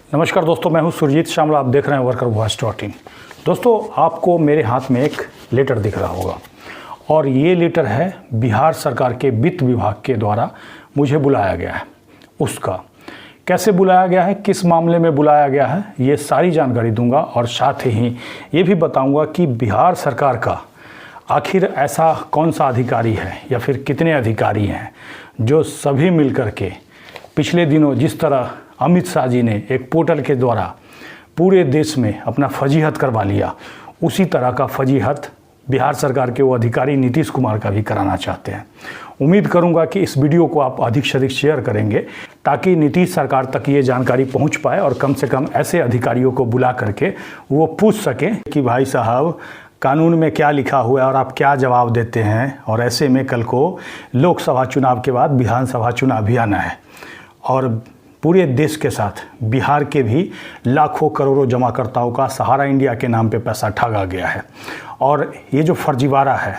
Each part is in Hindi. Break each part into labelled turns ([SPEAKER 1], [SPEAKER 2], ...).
[SPEAKER 1] नमस्कार दोस्तों, मैं हूं सुरजीत श्यामल। आप देख रहे हैं वर्कर वॉइस.in। दोस्तों, आपको मेरे हाथ में एक लेटर दिख रहा होगा और ये लेटर है बिहार सरकार के वित्त विभाग के द्वारा मुझे बुलाया गया है। उसका कैसे बुलाया गया है, किस मामले में बुलाया गया है, ये सारी जानकारी दूंगा और साथ ही ये भी बताऊंगा कि बिहार सरकार का आखिर ऐसा कौन सा अधिकारी है या फिर कितने अधिकारी हैं जो सभी मिलकर के पिछले दिनों जिस तरह अमित शाह जी ने एक पोर्टल के द्वारा पूरे देश में अपना फजीहत करवा लिया, उसी तरह का फजीहत बिहार सरकार के वो अधिकारी नीतीश कुमार का भी कराना चाहते हैं। उम्मीद करूंगा कि इस वीडियो को आप अधिक से अधिक शेयर करेंगे ताकि नीतीश सरकार तक ये जानकारी पहुंच पाए और कम से कम ऐसे अधिकारियों को बुला करके वो पूछ सकें कि भाई साहब कानून में क्या लिखा हुआ है और आप क्या जवाब देते हैं। और ऐसे में कल को लोकसभा चुनाव के बाद विधानसभा चुनाव भी आना है और पूरे देश के साथ बिहार के भी लाखों करोड़ों जमाकर्ताओं का सहारा इंडिया के नाम पे पैसा ठगा गया है। और ये जो फर्जीवाड़ा है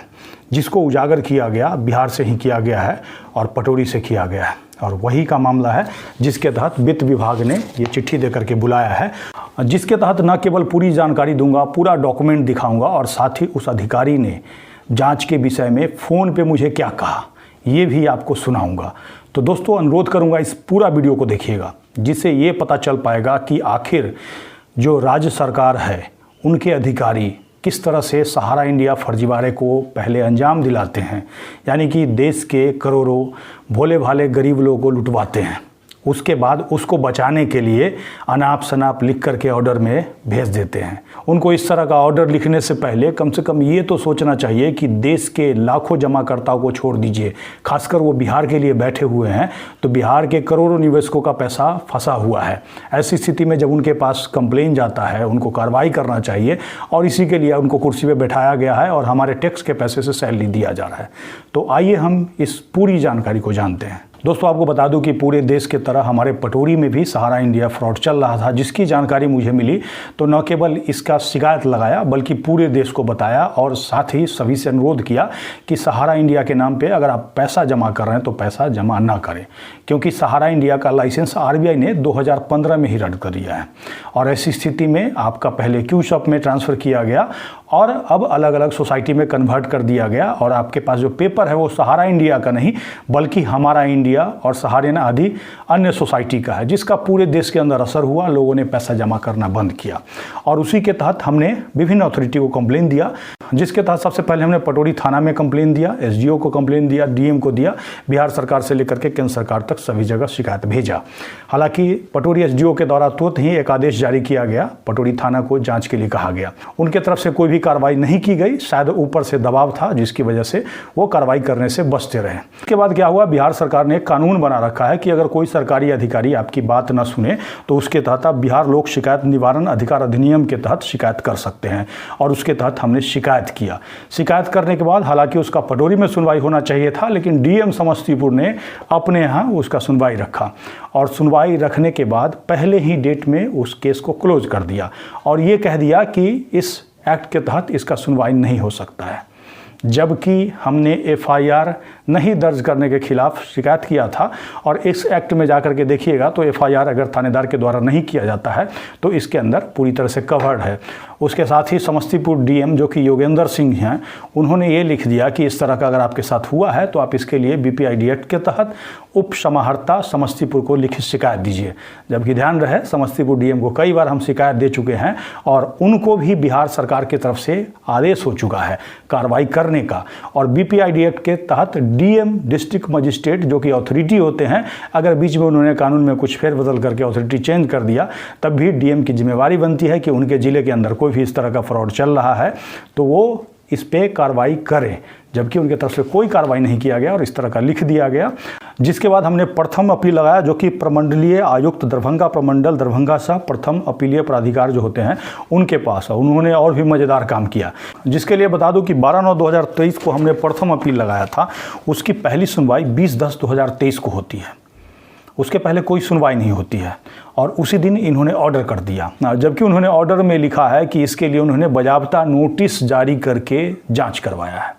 [SPEAKER 1] जिसको उजागर किया गया बिहार से ही किया गया है और पटोरी से किया गया है, और वही का मामला है जिसके तहत वित्त विभाग ने ये चिट्ठी देकर के बुलाया है, जिसके तहत न केवल पूरी जानकारी दूंगा, पूरा डॉक्यूमेंट दिखाऊंगा और साथ ही उस अधिकारी ने जांच के विषय में फ़ोन पे मुझे क्या कहा ये भी आपको सुनाऊंगा। तो दोस्तों, अनुरोध करूंगा इस पूरा वीडियो को देखिएगा, जिससे ये पता चल पाएगा कि आखिर जो राज्य सरकार है उनके अधिकारी किस तरह से सहारा इंडिया फर्जीवाड़े को पहले अंजाम दिलाते हैं, यानी कि देश के करोड़ों भोले भाले गरीब लोगों को लुटवाते हैं, उसके बाद उसको बचाने के लिए अनाप शनाप लिख करके ऑर्डर में भेज देते हैं। उनको इस तरह का ऑर्डर लिखने से पहले कम से कम ये तो सोचना चाहिए कि देश के लाखों जमाकर्ताओं को छोड़ दीजिए, खासकर वो बिहार के लिए बैठे हुए हैं तो बिहार के करोड़ों निवेशकों का पैसा फंसा हुआ है। ऐसी स्थिति में जब उनके पास कंप्लेन जाता है उनको कार्रवाई करना चाहिए और इसी के लिए उनको कुर्सी पर बैठाया गया है और हमारे टैक्स के पैसे से सैलरी दिया जा रहा है। तो आइए हम इस पूरी जानकारी को जानते हैं। दोस्तों, आपको बता दूं कि पूरे देश के तरह हमारे पटोरी में भी सहारा इंडिया फ्रॉड चल रहा था, जिसकी जानकारी मुझे मिली तो न केवल इसका शिकायत लगाया बल्कि पूरे देश को बताया और साथ ही सभी से अनुरोध किया कि सहारा इंडिया के नाम पे अगर आप पैसा जमा कर रहे हैं तो पैसा जमा ना करें, क्योंकि सहारा इंडिया का लाइसेंस आरबीआई ने 2015 में ही रद्द कर दिया है और ऐसी स्थिति में आपका पहले क्यू शॉप में ट्रांसफ़र किया गया और अब अलग अलग सोसाइटी में कन्वर्ट कर दिया गया और आपके पास जो पेपर है वो सहारा इंडिया का नहीं बल्कि हमारा इंडिया और सहारेना आदि अन्य सोसाइटी का है, जिसका पूरे देश के अंदर असर हुआ। लोगों ने पैसा जमा करना बंद किया और उसी के तहत हमने विभिन्न अथॉरिटी को कंप्लेन दिया, जिसके तहत सबसे पहले हमने पटोरी थाना में कंप्लेन दिया, एसडीओ को कंप्लेन दिया, डीएम को दिया, बिहार सरकार से लेकर के केंद्र सरकार तक सभी जगह शिकायत भेजा। हालांकि पटोरी एसडीओ के द्वारा तुरंत ही एक आदेश जारी किया गया, पटोरी थाना को जांच के लिए कहा गया। उनके तरफ से कोई भी कार्रवाई नहीं की गई, शायद ऊपर से दबाव था जिसकी वजह से वो कार्रवाई करने से बचते रहे। इसके बाद क्या हुआ, बिहार सरकार ने कानून बना रखा है कि अगर कोई सरकारी अधिकारी आपकी बात न सुने तो उसके तहत आप बिहार लोक शिकायत निवारण अधिकार अधिनियम के तहत शिकायत कर सकते हैं और उसके तहत हमने शिकायत किया। शिकायत करने के बाद हालांकि उसका पटोरी में सुनवाई होना चाहिए था, लेकिन डीएम समस्तीपुर ने अपने यहाँ उसका सुनवाई रखा और सुनवाई रखने के बाद पहले ही डेट में उस केस को क्लोज कर दिया और ये कह दिया कि इस एक्ट के तहत इसका सुनवाई नहीं हो सकता है। जबकि हमने एफआईआर नहीं दर्ज करने के खिलाफ शिकायत किया था और इस एक्ट में जाकर के देखिएगा तो एफआईआर अगर थानेदार के द्वारा नहीं किया जाता है तो इसके अंदर पूरी तरह से कवर्ड है। उसके साथ ही समस्तीपुर डीएम जो कि योगेंद्र सिंह हैं, उन्होंने ये लिख दिया कि इस तरह का अगर आपके साथ हुआ है तो आप इसके लिए बीपीआईडी एक्ट के तहत उप समाहर्ता समस्तीपुर को लिखित शिकायत दीजिए। जबकि ध्यान रहे, समस्तीपुर डीएम को कई बार हम शिकायत दे चुके हैं और उनको भी बिहार सरकार की तरफ से आदेश हो चुका है कार्रवाई करने का। और बीपीआईडी एक्ट के तहत डीएम डिस्ट्रिक्ट मजिस्ट्रेट जो कि अथॉरिटी होते हैं, अगर बीच में उन्होंने कानून में कुछ फेरबदल करके अथॉरिटी चेंज कर दिया तब भी डीएम की जिम्मेवारी बनती है कि उनके ज़िले के अंदर कोई भी इस तरह का फ्रॉड चल रहा है तो वो इस पे कार्रवाई करें। जबकि उनके तरफ से कोई कार्रवाई नहीं किया गया और इस तरह का लिख दिया गया, जिसके बाद हमने प्रथम अपील लगाया जो कि प्रमंडलीय आयुक्त दरभंगा प्रमंडल दरभंगा सह प्रथम अपीलीय प्राधिकार जो होते हैं उनके पास है। उन्होंने और भी मज़ेदार काम किया, जिसके लिए बता दूं कि 12/9/2023 को हमने प्रथम अपील लगाया था। उसकी पहली सुनवाई 20/10/2023 को होती है, उसके पहले कोई सुनवाई नहीं होती है और उसी दिन इन्होंने ऑर्डर कर दिया, जबकि उन्होंने ऑर्डर में लिखा है कि इसके लिए उन्होंने बजाबता नोटिस जारी करके जांच करवाया है।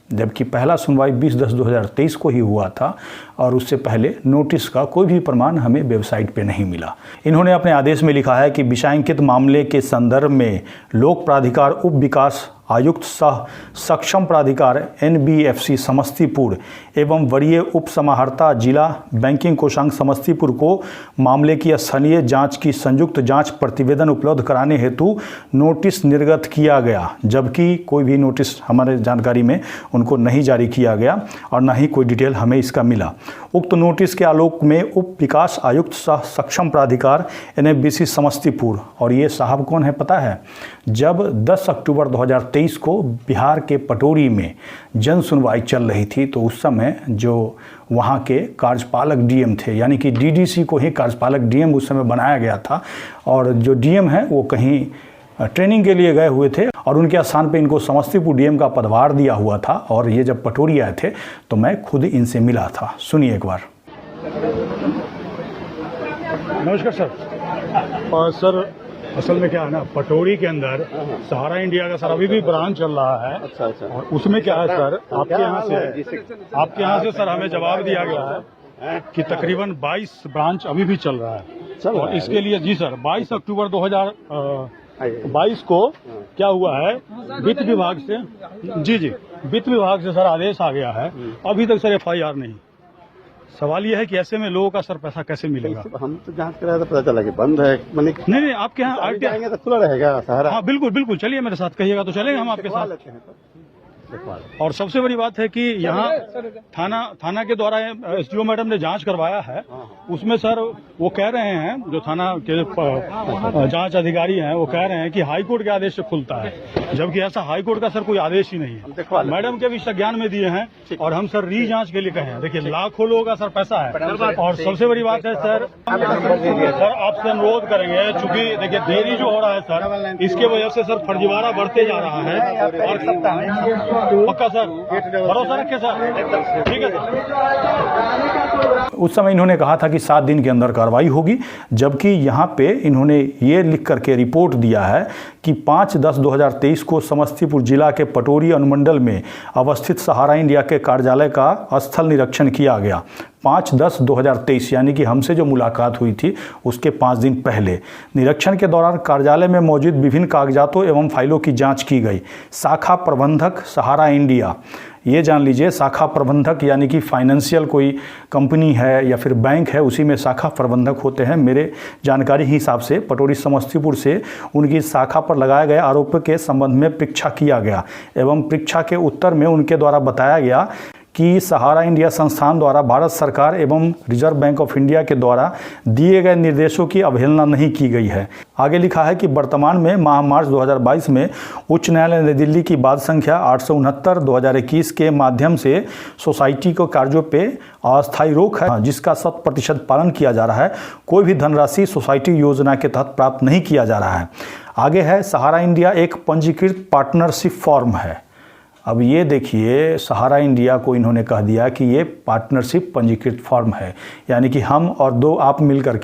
[SPEAKER 1] जबकि पहला सुनवाई 20/10/2023 को ही हुआ था और उससे पहले नोटिस का कोई भी प्रमाण हमें वेबसाइट पे नहीं मिला। इन्होंने अपने आदेश में लिखा है कि विषयांकित मामले के संदर्भ में लोक प्राधिकार उप विकास आयुक्त सह सक्षम प्राधिकार NBFC समस्तीपुर एवं वरीय उप समाहर्ता जिला बैंकिंग कोषांग समस्तीपुर को मामले की स्थानीय जांच की संयुक्त जांच प्रतिवेदन उपलब्ध कराने हेतु नोटिस निर्गत किया गया, जबकि कोई भी नोटिस हमारे जानकारी में उनको नहीं जारी किया गया और न ही कोई डिटेल हमें इसका मिला। उक्त नोटिस के आलोक में उप विकास आयुक्त सह सक्षम प्राधिकार NBFC समस्तीपुर, और ये साहब कौन है पता है? जब 10 अक्टूबर 2023 को बिहार के पटोरी में जन सुनवाई चल रही थी तो उस समय जो वहाँ के कार्यपालक DM थे, यानी कि DDC को ही कार्यपालक DM उस समय बनाया गया था, और जो DM है वो कहीं ट्रेनिंग के लिए गए हुए थे और उनके स्थान पे इनको समस्तीपुर DM का पदभार दिया हुआ था। और ये जब पटोरी आए थे तो मैं खुद इनसे मिला था। सुनिए एक बार। नमस्कार सर। और सर असल में क्या है ना, पटोरी के अंदर सहारा इंडिया का सर अभी भी ब्रांच चल रहा है।
[SPEAKER 2] अच्छा अच्छा।
[SPEAKER 1] और उसमें क्या है सर, आपके यहाँ से सर हमें जवाब दिया गया है कि तकरीबन 22 ब्रांच अभी भी चल रहा है। और इसके लिए जी सर 22 अक्टूबर 2022 को क्या हुआ है, वित्त विभाग से वित्त विभाग से सर आदेश आ गया है, अभी तक सर FIR नहीं। सवाल यह है कि ऐसे में लोगों का सर पैसा कैसे मिलेगा?
[SPEAKER 2] हम तो जांच कराया तो पता चला कि बंद है।
[SPEAKER 1] नहीं आपके यहाँ
[SPEAKER 2] आएंगे तो खुला रहेगा सहारा।
[SPEAKER 1] हाँ बिल्कुल चलिए मेरे साथ, कहिएगा तो चलेंगे हम आपके साथ। और सबसे बड़ी बात है कि यहाँ थाना के द्वारा SDO मैडम ने जांच करवाया है। उसमें सर वो कह रहे हैं, जो थाना के जांच अधिकारी हैं वो कह रहे हैं कि हाई कोर्ट के आदेश से खुलता है, जबकि ऐसा हाई कोर्ट का सर कोई आदेश ही नहीं है। मैडम के भी संज्ञान में दिए हैं और हम सर री जांच के लिए कहे हैं। देखिए लाखों लोगों का सर पैसा है। और सबसे बड़ी बात है सर आपसे अनुरोध करेंगे, चूंकि देखिए देरी जो हो रहा है सर, इसके वजह से सर फर्जीवाड़ा बढ़ते जा रहा है। और पक्का सर, भरोसा रखे सर, ठीक है सर। उस समय इन्होंने कहा था कि 7 दिन के अंदर कार्रवाई होगी, जबकि यहाँ पे इन्होंने ये लिख करके रिपोर्ट दिया है कि 5/10/2023 को समस्तीपुर जिला के पटोरी अनुमंडल में अवस्थित सहारा इंडिया के कार्यालय का स्थल निरीक्षण किया गया। 5/10/2023 यानी कि हमसे जो मुलाकात हुई थी उसके 5 दिन पहले। निरीक्षण के दौरान कार्यालय में मौजूद विभिन्न कागजातों एवं फाइलों की जांच की गई। शाखा प्रबंधक सहारा इंडिया, ये जान लीजिए, शाखा प्रबंधक यानी कि फाइनेंशियल कोई कंपनी है या फिर बैंक है, उसी में शाखा प्रबंधक होते हैं। मेरे जानकारी हिसाब से पटोरी समस्तीपुर से उनकी शाखा पर लगाए गए आरोप के संबंध में परीक्षा किया गया एवं परीक्षा के उत्तर में उनके द्वारा बताया गया कि सहारा इंडिया संस्थान द्वारा भारत सरकार एवं रिजर्व बैंक ऑफ इंडिया के द्वारा दिए गए निर्देशों की अवहेलना नहीं की गई है। आगे लिखा है कि वर्तमान में माह मार्च 2022 में उच्च न्यायालय नई दिल्ली की बात संख्या 869/2021 के माध्यम से सोसाइटी को कार्यों पे अस्थायी रोक है, जिसका 100% पालन किया जा रहा है। कोई भी धनराशि सोसाइटी योजना के तहत प्राप्त नहीं किया जा रहा है। आगे है, सहारा इंडिया एक पंजीकृत पार्टनरशिप फॉर्म है। अब ये देखिए, सहारा इंडिया को इन्होंने कह दिया कि ये पार्टनरशिप पंजीकृत फॉर्म है, यानी कि हम और दो आदमी मिलकर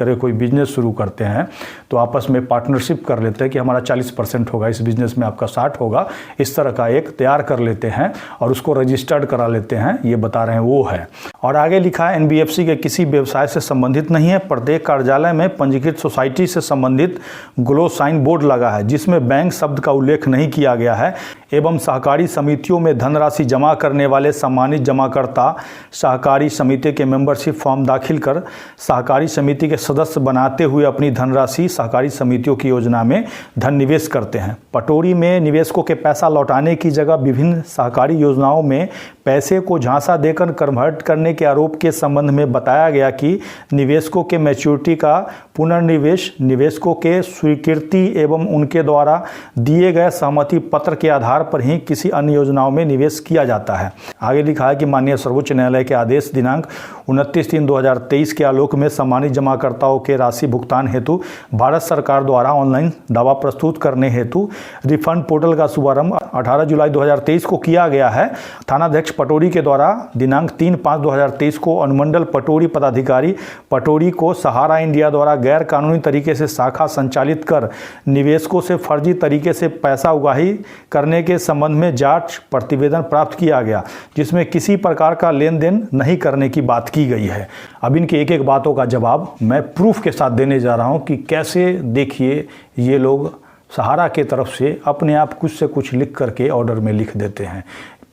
[SPEAKER 1] के कोई बिजनेस शुरू करते हैं तो आपस में पार्टनरशिप कर लेते हैं कि हमारा 40% होगा इस बिजनेस में, आपका 60 होगा। इस तरह का एक तैयार कर लेते हैं और उसको रजिस्टर्ड करा लेते हैं, ये बता रहे हैं वो है। और आगे लिखा है, NBFC के किसी व्यवसाय से संबंधित नहीं है। प्रत्येक कार्यालय में पंजीकृत सोसाइटी से संबंधित ग्लो साइन बोर्ड लगा है जिसमें बैंक शब्द का उल्लेख नहीं किया गया है एवं सहकारी समितियों में धनराशि जमा करने वाले सम्मानित जमाकर्ता सहकारी समिति के मेंबरशिप फॉर्म दाखिल कर सहकारी समिति के सदस्य बनाते हुए अपनी धनराशि सहकारी समितियों की योजना में धन निवेश करते हैं। पटोरी में निवेशकों के पैसा लौटाने की जगह विभिन्न सहकारी योजनाओं में पैसे को झांसा देकर कन्वर्ट करने के आरोप के संबंध में बताया गया कि निवेशकों के मैच्योरिटी का पुनर्निवेश निवेशकों के स्वीकृति एवं उनके द्वारा दिए गए सहमति पत्र के आधार पर ही किसी अन्य योजनाओं में निवेश किया जाता है। आगे लिखा है कि माननीय सर्वोच्च न्यायालय के आदेश दिनांक 29/3/2023 के आलोक में सम्मानित जमाकर्ताओं के राशि भुगतान हेतु भारत सरकार द्वारा ऑनलाइन दावा प्रस्तुत करने हेतु रिफंड पोर्टल का शुभारंभ 18 जुलाई 2023 को किया गया है। थानाध्यक्ष पटोरी के द्वारा दिनांक 3/5/2023 को अनुमंडल पटोरी पदाधिकारी पटोरी को सहारा इंडिया द्वारा गैर कानूनी तरीके से शाखा संचालित कर निवेशकों से फर्जी तरीके से पैसा उगाही करने के संबंध में जांच प्रतिवेदन प्राप्त किया गया, जिसमें किसी प्रकार का लेन देन नहीं करने की बात की गई है। अब इनके एक एक बातों का जवाब मैं प्रूफ के साथ देने जा रहा हूं कि कैसे, देखिए, ये लोग सहारा के तरफ से अपने आप कुछ से कुछ लिख करके ऑर्डर में लिख देते हैं,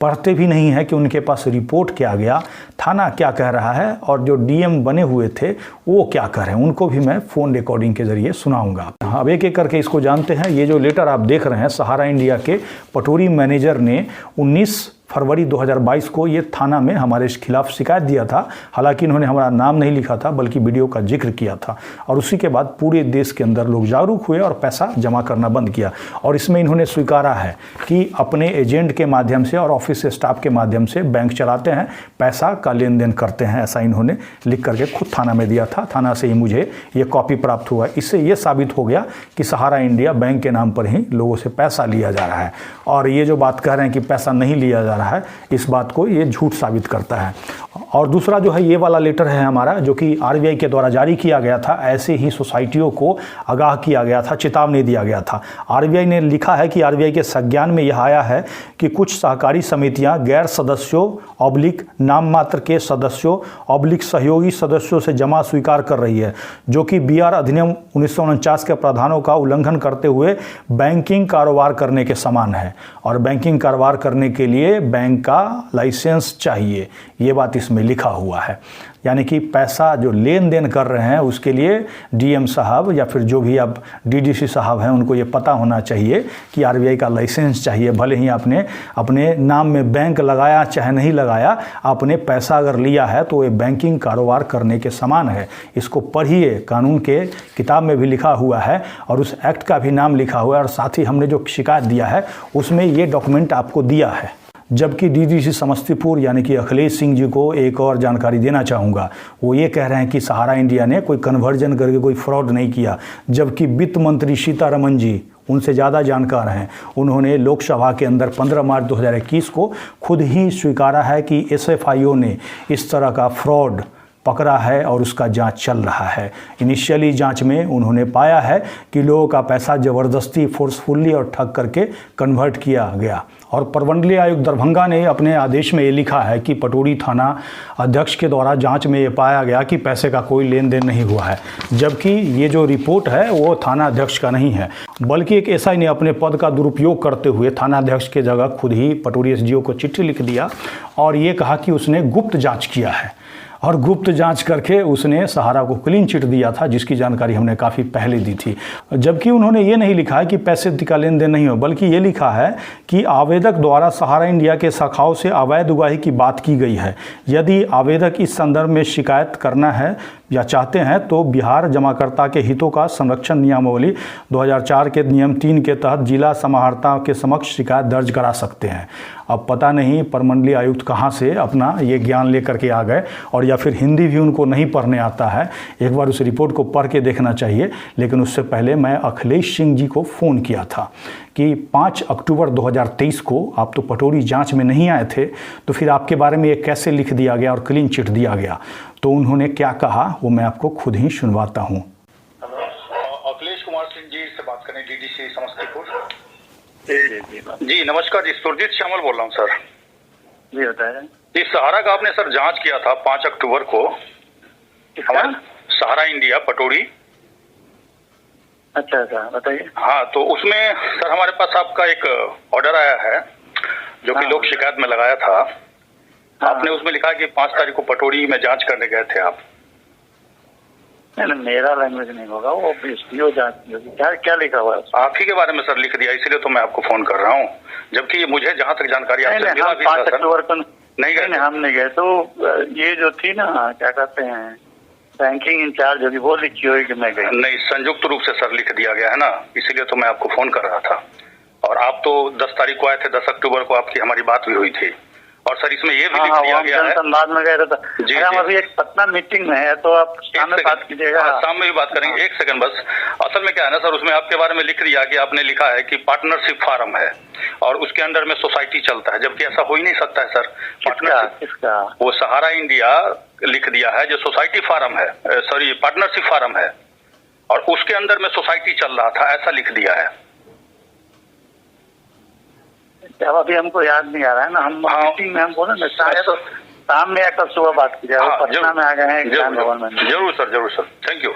[SPEAKER 1] पढ़ते भी नहीं है कि उनके पास रिपोर्ट क्या गया, थाना क्या कह रहा है, और जो डीएम बने हुए थे वो क्या कह रहे हैं, उनको भी मैं फ़ोन रिकॉर्डिंग के ज़रिए सुनाऊंगा। अब एक एक करके इसको जानते हैं। ये जो लेटर आप देख रहे हैं, सहारा इंडिया के पटोरी मैनेजर ने 19 फरवरी 2022 को ये थाना में हमारे खिलाफ शिकायत दिया था। हालांकि इन्होंने हमारा नाम नहीं लिखा था, बल्कि वीडियो का जिक्र किया था, और उसी के बाद पूरे देश के अंदर लोग जागरूक हुए और पैसा जमा करना बंद किया। और इसमें इन्होंने स्वीकारा है कि अपने एजेंट के माध्यम से और ऑफिस स्टाफ के माध्यम से बैंक चलाते हैं, पैसा का लेन देन करते हैं, ऐसा इन्होंने लिख करके खुद थाना में दिया था। थाना से ही मुझे ये कॉपी प्राप्त हुआ। इससे ये साबित हो गया कि सहारा इंडिया बैंक के नाम पर ही लोगों से पैसा लिया जा रहा है। और ये जो बात कह रहे हैं कि पैसा नहीं लिया जा रहा है, इस बात को ये झूठ साबित करता है। और दूसरा जो है, ये वाला लेटर है हमारा, जो कि आरबीआई के द्वारा जारी किया गया था। ऐसे ही सोसाइटियों को आगाह किया गया था, चेतावनी दिया गया था। आरबीआई ने लिखा है कि आरबीआई के संज्ञान में यह आया है कि कुछ सहकारी समितियां गैर सदस्यों नाम मात्र के सदस्यों सहयोगी सदस्यों से जमा स्वीकार कर रही है, जो कि बीआर अधिनियम 1949 के प्रावधानों का उल्लंघन करते हुए बैंकिंग कारोबार करने के समान है। और बैंकिंग कारोबार करने के लिए बैंक का लाइसेंस चाहिए, ये बात इसमें लिखा हुआ है। यानी कि पैसा जो लेन देन कर रहे हैं उसके लिए डीएम साहब या फिर जो भी अब डीडीसी साहब हैं, उनको ये पता होना चाहिए कि आरबीआई का लाइसेंस चाहिए। भले ही आपने अपने नाम में बैंक लगाया चाहे नहीं लगाया, आपने पैसा अगर लिया है तो ये बैंकिंग कारोबार करने के समान है। इसको पढ़िए, कानून के किताब में भी लिखा हुआ है और उस एक्ट का भी नाम लिखा हुआ है। और साथ ही हमने जो शिकायत दिया है उसमें ये डॉक्यूमेंट आपको दिया है। जबकि डीडीसी समस्तीपुर यानी कि अखिलेश सिंह जी को एक और जानकारी देना चाहूँगा। वो ये कह रहे हैं कि सहारा इंडिया ने कोई कन्वर्जन करके कोई फ्रॉड नहीं किया, जबकि वित्त मंत्री सीतारमण जी उनसे ज़्यादा जानकार हैं। उन्होंने लोकसभा के अंदर 15 मार्च 2021 को खुद ही स्वीकारा है कि एसएफआईओ ने इस तरह का फ्रॉड पकड़ा है और उसका जांच चल रहा है। इनिशियली जांच में उन्होंने पाया है कि लोगों का पैसा ज़बरदस्ती, फोर्सफुली और ठग करके कन्वर्ट किया गया। और प्रमंडलीय आयुक्त दरभंगा ने अपने आदेश में ये लिखा है कि पटोरी थाना अध्यक्ष के द्वारा जांच में ये पाया गया कि पैसे का कोई लेन देन नहीं हुआ है। जबकि ये जो रिपोर्ट है वो थाना अध्यक्ष का नहीं है, बल्कि एक एसआई ने अपने पद का दुरुपयोग करते हुए थाना अध्यक्ष के जगह खुद ही पटोरी एसडीओ को चिट्ठी लिख दिया और ये कहा कि उसने गुप्त जाँच किया है। और गुप्त जांच करके उसने सहारा को क्लीन चिट दिया था, जिसकी जानकारी हमने काफ़ी पहले दी थी। जबकि उन्होंने ये नहीं लिखा है कि पैसे का लेन देन नहीं हो, बल्कि ये लिखा है कि आवेदक द्वारा सहारा इंडिया के शाखाओं से अवैध उगाही की बात की गई है। यदि आवेदक इस संदर्भ में शिकायत करना है या चाहते हैं तो बिहार जमाकर्ता के हितों का संरक्षण नियमावली 2004 के नियम 3 के तहत जिला समाहर्ता के समक्ष शिकायत दर्ज करा सकते हैं। अब पता नहीं प्रमंडलीय आयुक्त कहाँ से अपना ये ज्ञान लेकर के आ गए, और या फिर हिंदी भी उनको नहीं पढ़ने आता है। एक बार उस रिपोर्ट को पढ़ के देखना चाहिए। लेकिन उससे पहले मैं अखिलेश सिंह जी को फ़ोन किया था कि 5 अक्टूबर 2023 को आप तो पटोरी जांच में नहीं आए थे, तो फिर आपके बारे में ये कैसे लिख दिया गया और क्लीन चिट दिया गया। तो उन्होंने क्या कहा वो मैं आपको खुद ही सुनवाता हूँ।
[SPEAKER 3] अखिलेश कुमार सिंह जी से बात करें, डीडीसी समस्तीपुर। जी नमस्कार जी, सुरजीत श्यामल बोल रहा हूँ सर।
[SPEAKER 4] जी बताया।
[SPEAKER 3] जी सहारा का आपने सर जांच किया था 5 अक्टूबर को, हमारा सहारा इंडिया पटोरी।
[SPEAKER 4] अच्छा अच्छा बताइए।
[SPEAKER 3] हाँ, तो उसमें सर हमारे पास आपका एक ऑर्डर आया है जो कि लोक शिकायत में लगाया था। आपने उसमें लिखा कि 5 तारीख को पटोरी में जांच करने गए थे आप।
[SPEAKER 4] नहीं, मेरा लैंग्वेज नहीं होगा, वो एसडीओ जांच क्या लिखा हुआ है?
[SPEAKER 3] आप ही के बारे में सर लिख दिया, इसलिए तो मैं आपको फोन कर रहा हूँ। जबकि मुझे जहाँ तक जानकारी आपसे मिला भी था सर।
[SPEAKER 4] 5 अक्टूबर को
[SPEAKER 3] नहीं गए,
[SPEAKER 4] हम नहीं गए। तो ये जो थी ना, क्या कहते हैं, बैंकिंग इंचार्ज होगी, वो लिखी हुई कि मैं गई।
[SPEAKER 3] नहीं, संयुक्त रूप से सर लिख दिया गया है ना, इसीलिए तो मैं आपको फोन कर रहा था। और आप तो 10 तारीख को आए थे, 10 अक्टूबर को आपकी हमारी बात भी हुई थी। और सर इसमें ये भी लिख दिया गया है,
[SPEAKER 4] संवाद में गए थे। जी, हम अभी एक पटना मीटिंग में है, तो आप शाम में बात कीजिएगा।
[SPEAKER 3] शाम में भी बात करेंगे। एक सेकंड बस। असल में क्या है ना सर, उसमें आपके बारे में लिख दिया कि आपने लिखा है कि पार्टनरशिप फार्म है और उसके अंदर में सोसाइटी चलता है, जबकि ऐसा हो ही नहीं सकता है सर।
[SPEAKER 4] किसका?
[SPEAKER 3] वो सहारा इंडिया लिख दिया है जो सोसाइटी फार्म है, सॉरी पार्टनरशिप फार्म है। और उसके अंदर में सोसाइटी चल रहा था, ऐसा लिख दिया है।
[SPEAKER 4] अब अभी हमको याद नहीं आ रहा है ना, हम
[SPEAKER 3] हाँ।
[SPEAKER 4] मीटिंग में हम बोले ना शायद तो शाम में या कल सुबह बात की जाए।
[SPEAKER 3] हाँ,
[SPEAKER 4] पटना
[SPEAKER 3] जरूर।
[SPEAKER 4] में आ गए हैं ज्ञान भवन में।
[SPEAKER 3] जरूर सर, थैंक यू।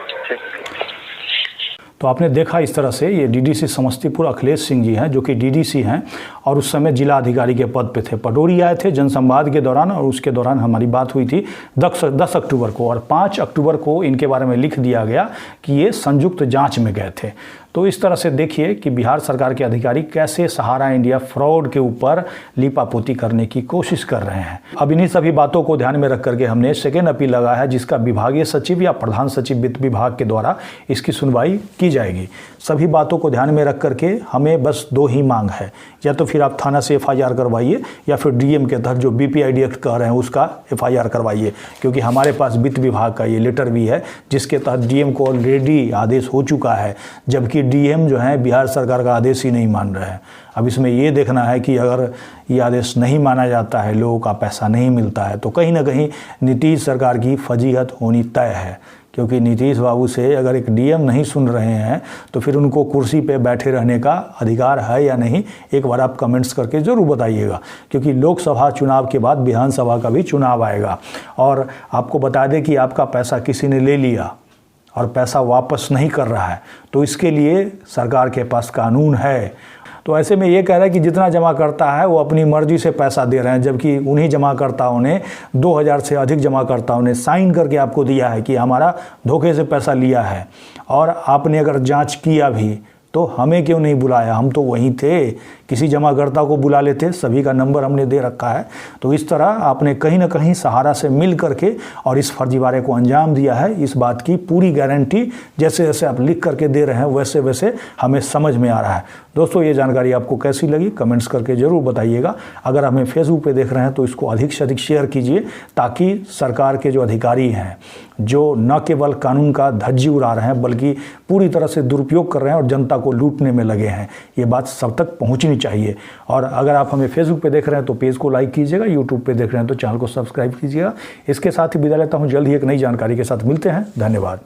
[SPEAKER 1] तो आपने देखा इस तरह से ये डीडीसी समस्तीपुर अखिलेश सिंह जी हैं, जो कि डीडीसी हैं और उस समय जिला अधिकारी के पद पे थे। पटोरी आए थे जनसंवाद के दौरान और उसके दौरान हमारी बात हुई थी 10 अक्टूबर को, और 5 अक्टूबर को इनके बारे में लिख दिया गया कि ये संयुक्त जांच में गए थे। तो इस तरह से देखिए कि बिहार सरकार के अधिकारी कैसे सहारा इंडिया फ्रॉड के ऊपर लीपापोती करने की कोशिश कर रहे हैं। अब इन्हीं सभी बातों को ध्यान में रख करके हमने सेकेंड अपील लगाया है, जिसका विभागीय सचिव या प्रधान सचिव वित्त विभाग के द्वारा इसकी सुनवाई की जाएगी। सभी बातों को ध्यान में रख करके हमें बस 2 ही मांग है, या तो फिर आप थाना से FIR करवाइए या फिर डीएम के तहत जो BPID एक्ट कह रहे हैं उसका FIR करवाइए, क्योंकि हमारे पास वित्त विभाग का ये लेटर भी है जिसके तहत डीएम को ऑलरेडी आदेश हो चुका है, जबकि डीएम जो है बिहार सरकार का आदेश ही नहीं मान रहे हैं। अब इसमें ये देखना है कि अगर ये आदेश नहीं माना जाता है, लोगों का पैसा नहीं मिलता है, तो कहीं ना कहीं नीतीश सरकार की फजीहत होनी तय है। क्योंकि नीतीश बाबू से अगर एक डीएम नहीं सुन रहे हैं तो फिर उनको कुर्सी पे बैठे रहने का अधिकार है या नहीं, एक बार आप कमेंट्स करके ज़रूर बताइएगा। क्योंकि लोकसभा चुनाव के बाद विधानसभा का भी चुनाव आएगा, और आपको बता दें कि आपका पैसा किसी ने ले लिया और पैसा वापस नहीं कर रहा है, तो इसके लिए सरकार के पास कानून है। तो ऐसे में ये कह रहा है कि जितना जमा करता है वो अपनी मर्जी से पैसा दे रहे हैं, जबकि उन्हीं जमाकर्ताओं ने 2000 से अधिक जमाकर्ताओं ने साइन करके आपको दिया है कि हमारा धोखे से पैसा लिया है, और आपने अगर जांच किया भी तो हमें क्यों नहीं बुलाया, हम तो वहीं थे, किसी जमाकर्ता को बुला लेते, सभी का नंबर हमने दे रखा है। तो इस तरह आपने कहीं ना कहीं सहारा से मिल करके और इस फर्जीवाड़े को अंजाम दिया है। इस बात की पूरी गारंटी जैसे जैसे आप लिख करके दे रहे हैं वैसे वैसे हमें समझ में आ रहा है। दोस्तों, ये जानकारी आपको कैसी लगी कमेंट्स करके ज़रूर बताइएगा। अगर हमें फेसबुक पे देख रहे हैं तो इसको अधिक से अधिक शेयर कीजिए, ताकि सरकार के जो अधिकारी हैं, जो न केवल कानून का धज्जी उड़ा रहे हैं बल्कि पूरी तरह से दुरुपयोग कर रहे हैं और जनता को लूटने में लगे हैं, ये बात सब तक पहुंचनी चाहिए। और अगर आप हमें फेसबुक पे देख रहे हैं तो पेज को लाइक कीजिएगा, यूट्यूब पे देख रहे हैं तो चैनल को सब्सक्राइब कीजिएगा। इसके साथ ही विदा लेता हूं, जल्द ही एक नई जानकारी के साथ मिलते हैं। धन्यवाद।